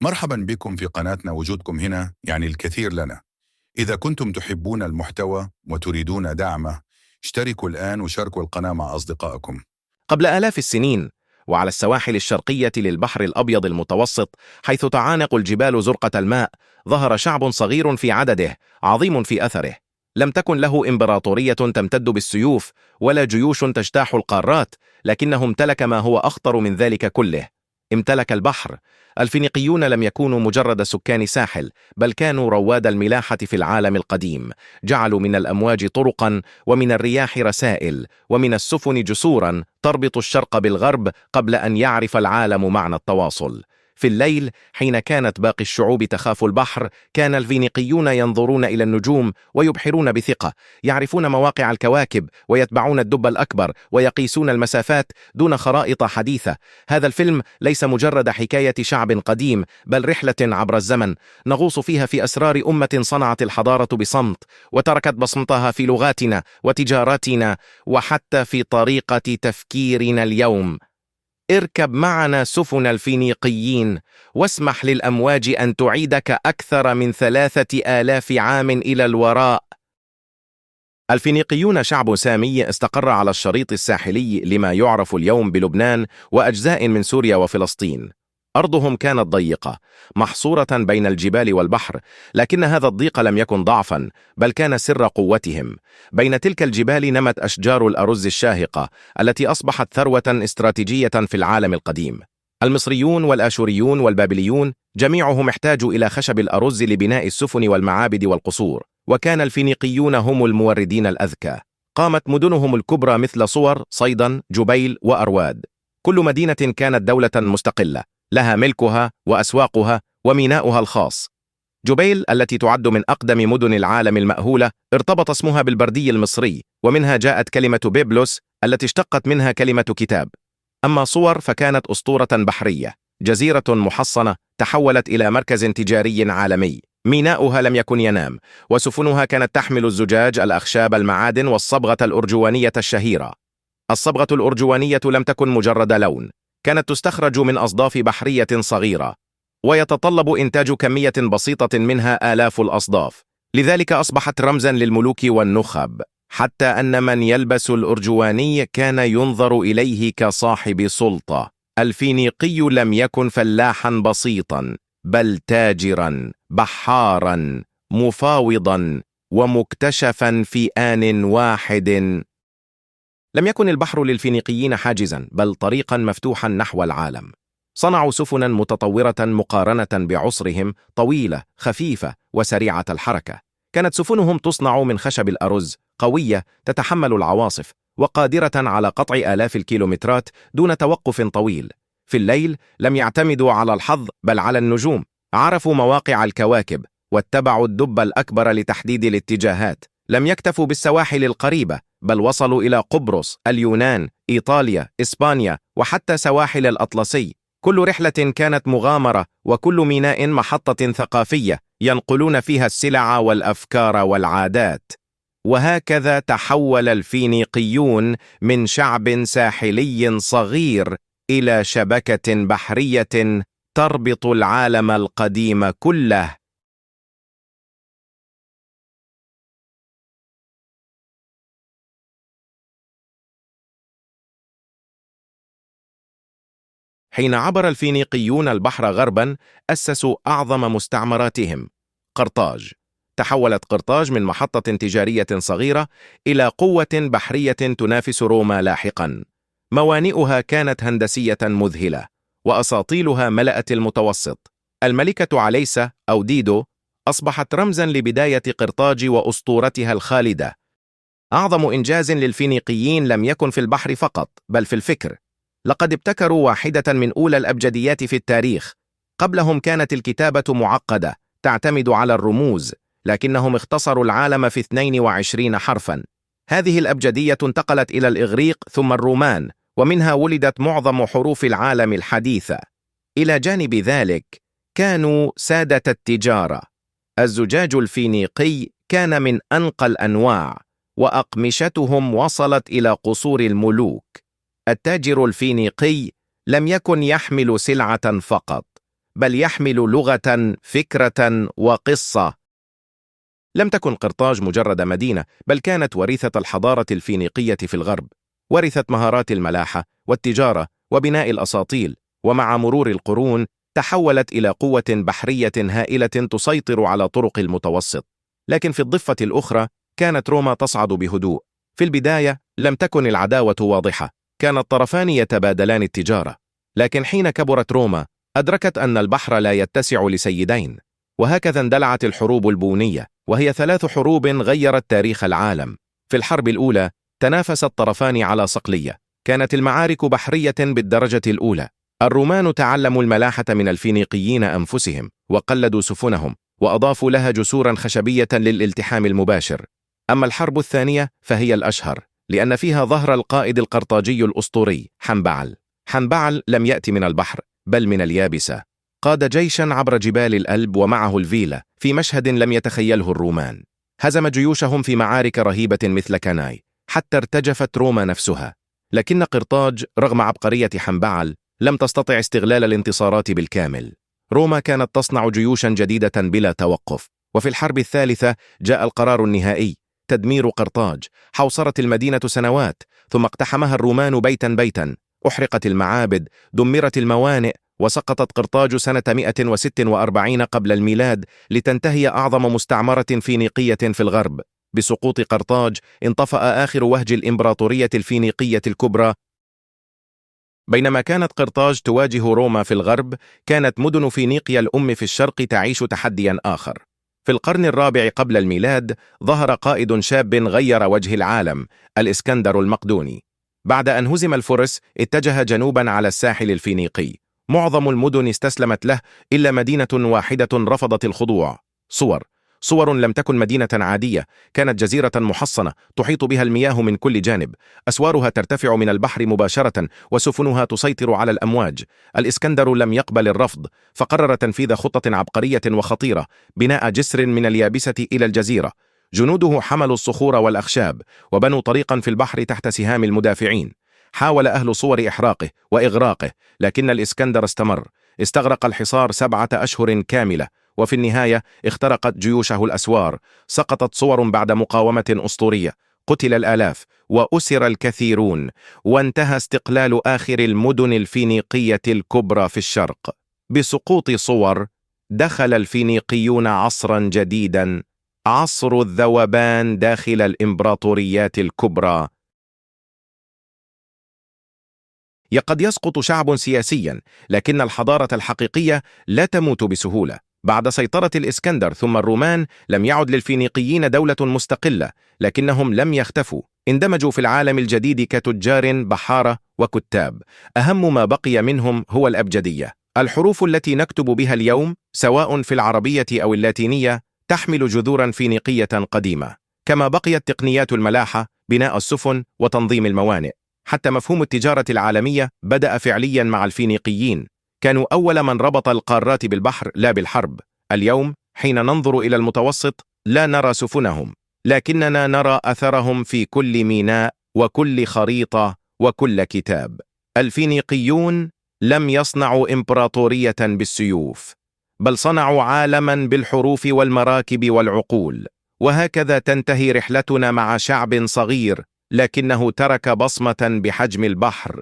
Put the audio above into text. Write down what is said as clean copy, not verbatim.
مرحبا بكم في قناتنا. وجودكم هنا يعني الكثير لنا. إذا كنتم تحبون المحتوى وتريدون دعمه، اشتركوا الآن وشاركوا القناة مع أصدقائكم. قبل آلاف السنين، وعلى السواحل الشرقية للبحر الأبيض المتوسط، حيث تعانق الجبال زرقة الماء، ظهر شعب صغير في عدده، عظيم في أثره. لم تكن له إمبراطورية تمتد بالسيوف، ولا جيوش تجتاح القارات، لكنه امتلك ما هو أخطر من ذلك كله: امتلك البحر. الفينيقيون لم يكونوا مجرد سكان ساحل، بل كانوا رواد الملاحة في العالم القديم. جعلوا من الأمواج طرقا، ومن الرياح رسائل، ومن السفن جسورا تربط الشرق بالغرب قبل أن يعرف العالم معنى التواصل. في الليل، حين كانت باقي الشعوب تخاف البحر، كان الفينيقيون ينظرون إلى النجوم ويبحرون بثقة. يعرفون مواقع الكواكب، ويتبعون الدب الأكبر، ويقيسون المسافات دون خرائط حديثة. هذا الفيلم ليس مجرد حكاية شعب قديم، بل رحلة عبر الزمن، نغوص فيها في أسرار أمة صنعت الحضارة بصمت، وتركت بصمتها في لغاتنا وتجاراتنا، وحتى في طريقة تفكيرنا اليوم. اركب معنا سفن الفينيقيين، واسمح للأمواج أن تعيدك أكثر من 3000 عام إلى الوراء. الفينيقيون شعب سامي استقر على الشريط الساحلي لما يعرف اليوم بلبنان وأجزاء من سوريا وفلسطين. أرضهم كانت ضيقة، محصورة بين الجبال والبحر، لكن هذا الضيق لم يكن ضعفا، بل كان سر قوتهم. بين تلك الجبال نمت أشجار الأرز الشاهقة، التي أصبحت ثروة استراتيجية في العالم القديم. المصريون والآشوريون والبابليون جميعهم احتاجوا إلى خشب الأرز لبناء السفن والمعابد والقصور، وكان الفينيقيون هم الموردين الأذكى. قامت مدنهم الكبرى مثل صور، صيدا، جبيل وأرواد. كل مدينة كانت دولة مستقلة، لها ملكها وأسواقها وميناؤها الخاص. جبيل التي تعد من أقدم مدن العالم المأهولة ارتبط اسمها بالبردي المصري، ومنها جاءت كلمة بيبلوس التي اشتقت منها كلمة كتاب. أما صور فكانت أسطورة بحرية، جزيرة محصنة تحولت إلى مركز تجاري عالمي. ميناؤها لم يكن ينام، وسفنها كانت تحمل الزجاج، الأخشاب، المعادن، والصبغة الأرجوانية الشهيرة. الصبغة الأرجوانية لم تكن مجرد لون، كانت تستخرج من أصداف بحرية صغيرة، ويتطلب إنتاج كمية بسيطة منها آلاف الأصداف. لذلك أصبحت رمزا للملوك والنخب، حتى أن من يلبس الأرجواني كان ينظر إليه كصاحب سلطة. الفينيقي لم يكن فلاحا بسيطا، بل تاجرا، بحارا، مفاوضا، ومكتشفا في آن واحد. لم يكن البحر للفينيقيين حاجزا، بل طريقا مفتوحا نحو العالم. صنعوا سفنا متطورة مقارنة بعصرهم، طويلة، خفيفة، وسريعة الحركة. كانت سفنهم تصنع من خشب الأرز، قوية، تتحمل العواصف، وقادرة على قطع آلاف الكيلومترات دون توقف طويل. في الليل لم يعتمدوا على الحظ، بل على النجوم. عرفوا مواقع الكواكب، واتبعوا الدب الأكبر لتحديد الاتجاهات. لم يكتفوا بالسواحل القريبة، بل وصلوا إلى قبرص، اليونان، إيطاليا، إسبانيا، وحتى سواحل الأطلسي. كل رحلة كانت مغامرة، وكل ميناء محطة ثقافية ينقلون فيها السلع والأفكار والعادات. وهكذا تحول الفينيقيون من شعب ساحلي صغير إلى شبكة بحرية تربط العالم القديم كله. حين عبر الفينيقيون البحر غربا، أسسوا أعظم مستعمراتهم، قرطاج. تحولت قرطاج من محطة تجارية صغيرة إلى قوة بحرية تنافس روما لاحقا. موانئها كانت هندسية مذهلة، وأساطيلها ملأت المتوسط. الملكة عليسة أو ديدو أصبحت رمزا لبداية قرطاج وأسطورتها الخالدة. أعظم إنجاز للفينيقيين لم يكن في البحر فقط، بل في الفكر. لقد ابتكروا واحدة من أولى الأبجديات في التاريخ. قبلهم كانت الكتابة معقدة، تعتمد على الرموز، لكنهم اختصروا العالم في 22 حرفا. هذه الأبجدية انتقلت إلى الإغريق ثم الرومان، ومنها ولدت معظم حروف العالم الحديثة. إلى جانب ذلك، كانوا سادة التجارة. الزجاج الفينيقي كان من أنقى الأنواع، وأقمشتهم وصلت إلى قصور الملوك. التاجر الفينيقي لم يكن يحمل سلعة فقط، بل يحمل لغة، فكرة وقصة. لم تكن قرطاج مجرد مدينة، بل كانت وريثة الحضارة الفينيقية في الغرب، ورثت مهارات الملاحة والتجارة وبناء الأساطيل، ومع مرور القرون تحولت إلى قوة بحرية هائلة تسيطر على طرق المتوسط. لكن في الضفة الأخرى كانت روما تصعد بهدوء. في البداية لم تكن العداوة واضحة، كان الطرفان يتبادلان التجارة، لكن حين كبرت روما أدركت أن البحر لا يتسع لسيدين، وهكذا اندلعت الحروب البونية، وهي 3 حروب غيرت تاريخ العالم. في الحرب الأولى تنافس الطرفان على صقلية، كانت المعارك بحرية بالدرجة الأولى. الرومان تعلموا الملاحة من الفينيقيين أنفسهم، وقلدوا سفنهم، وأضافوا لها جسورا خشبية للالتحام المباشر. أما الحرب الثانية فهي الأشهر، لأن فيها ظهر القائد القرطاجي الأسطوري حنبعل. حنبعل لم يأتي من البحر، بل من اليابسة. قاد جيشا عبر جبال الألب ومعه الفيلة في مشهد لم يتخيله الرومان. هزم جيوشهم في معارك رهيبة مثل كاناي، حتى ارتجفت روما نفسها. لكن قرطاج رغم عبقرية حنبعل لم تستطع استغلال الانتصارات بالكامل. روما كانت تصنع جيوشا جديدة بلا توقف، وفي الحرب الثالثة جاء القرار النهائي: تدمير قرطاج. حوصرت المدينة سنوات، ثم اقتحمها الرومان بيتا بيتا، أحرقت المعابد، دمرت الموانئ، وسقطت قرطاج سنة 146 قبل الميلاد لتنتهي أعظم مستعمرة فينيقية في الغرب. بسقوط قرطاج انطفأ آخر وهج الإمبراطورية الفينيقية الكبرى. بينما كانت قرطاج تواجه روما في الغرب، كانت مدن فينيقيا الأم في الشرق تعيش تحديا آخر. في القرن الرابع قبل الميلاد ظهر قائد شاب غير وجه العالم: الإسكندر المقدوني. بعد أن هزم الفرس اتجه جنوبا على الساحل الفينيقي. معظم المدن استسلمت له إلا مدينة واحدة رفضت الخضوع: صور لم تكن مدينة عادية، كانت جزيرة محصنة تحيط بها المياه من كل جانب، أسوارها ترتفع من البحر مباشرة، وسفنها تسيطر على الأمواج. الإسكندر لم يقبل الرفض، فقرر تنفيذ خطة عبقرية وخطيرة: بناء جسر من اليابسة إلى الجزيرة. جنوده حملوا الصخور والأخشاب، وبنوا طريقا في البحر تحت سهام المدافعين. حاول أهل صور إحراقه وإغراقه، لكن الإسكندر استمر. استغرق الحصار 7 أشهر كاملة، وفي النهاية اخترقت جيوشه الأسوار. سقطت صور بعد مقاومة أسطورية، قتل الآلاف وأسر الكثيرون، وانتهى استقلال آخر المدن الفينيقية الكبرى في الشرق. بسقوط صور دخل الفينيقيون عصرا جديدا، عصر الذوبان داخل الإمبراطوريات الكبرى. قد يسقط شعب سياسيا، لكن الحضارة الحقيقية لا تموت بسهولة. بعد سيطرة الإسكندر ثم الرومان لم يعد للفينيقيين دولة مستقلة، لكنهم لم يختفوا. اندمجوا في العالم الجديد كتجار، بحارة وكتاب. أهم ما بقي منهم هو الأبجدية، الحروف التي نكتب بها اليوم سواء في العربية أو اللاتينية تحمل جذورا فينيقية قديمة. كما بقيت تقنيات الملاحة، بناء السفن وتنظيم الموانئ. حتى مفهوم التجارة العالمية بدأ فعليا مع الفينيقيين، كانوا أول من ربط القارات بالبحر لا بالحرب. اليوم حين ننظر إلى المتوسط لا نرى سفنهم، لكننا نرى أثرهم في كل ميناء وكل خريطة وكل كتاب. الفينيقيون لم يصنعوا إمبراطورية بالسيوف، بل صنعوا عالما بالحروف والمراكب والعقول. وهكذا تنتهي رحلتنا مع شعب صغير، لكنه ترك بصمة بحجم البحر